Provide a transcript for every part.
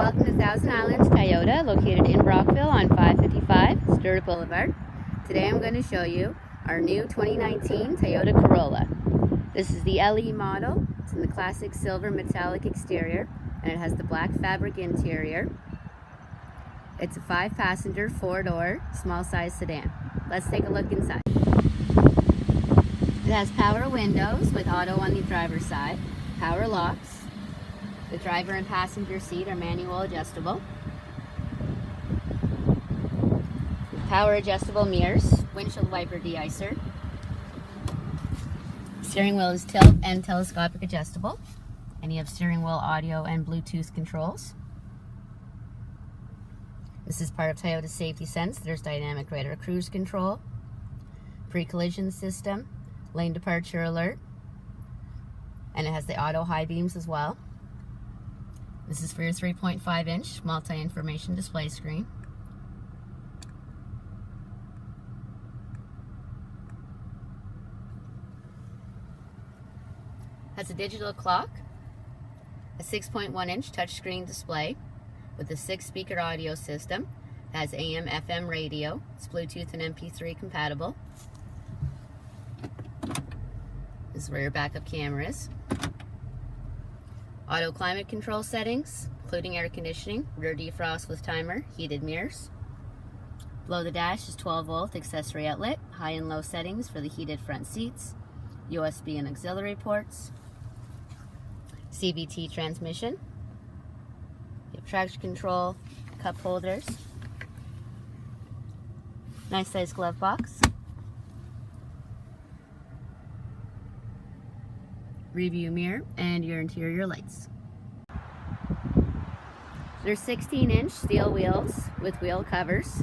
Welcome to Thousand Islands Toyota, located in Brockville on 555 Stewart Boulevard. Today I'm going to show you our new 2019 Toyota Corolla. This is the LE model. It's in the classic silver metallic exterior, and it has the black fabric interior. It's a 5-passenger, 4-door, small-size sedan. Let's take a look inside. It has power windows with auto on the driver's side, power locks. The driver and passenger seat are manual adjustable. Power adjustable mirrors, windshield wiper de-icer. Steering wheel is tilt and telescopic adjustable. And you have steering wheel audio and Bluetooth controls. This is part of Toyota's Safety Sense. There's dynamic radar cruise control, pre-collision system, lane departure alert, and it has the auto high beams as well. This is for your 3.5-inch multi-information display screen. Has a digital clock, a 6.1-inch touchscreen display with a 6-speaker audio system. It has AM/FM radio. It's Bluetooth and Mp3 compatible. This is where your backup camera is. Auto climate control settings, including air conditioning, rear defrost with timer, heated mirrors. Below the dash is 12-volt accessory outlet, high and low settings for the heated front seats, USB and auxiliary ports, CVT transmission. You have traction control, cup holders, nice size glove box, review mirror, and your interior lights. There's 16-inch steel wheels with wheel covers.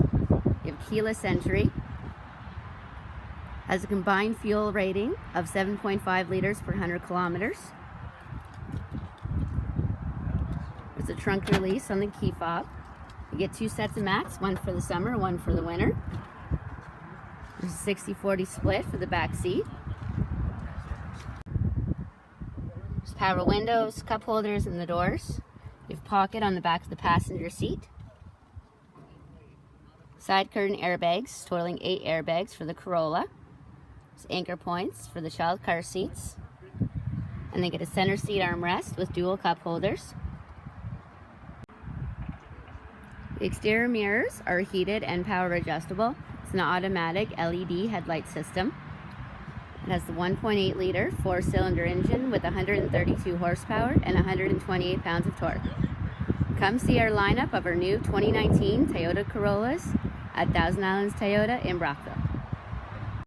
You have keyless entry. Has a combined fuel rating of 7.5 liters per 100 kilometers. There's a trunk release on the key fob. You get 2 sets of mats, one for the summer, one for the winter. There's a 60-40 split for the back seat. There's power windows, cup holders, and the doors. You have pocket on the back of the passenger seat. Side curtain airbags, totaling 8 airbags for the Corolla. There's anchor points for the child car seats. And they get a center seat armrest with dual cup holders. The exterior mirrors are heated and power adjustable. It's an automatic LED headlight system. It has the 1.8 liter 4-cylinder engine with 132 horsepower and 128 pounds of torque. Come see our lineup of our new 2019 Toyota Corollas at Thousand Islands Toyota in Brockville.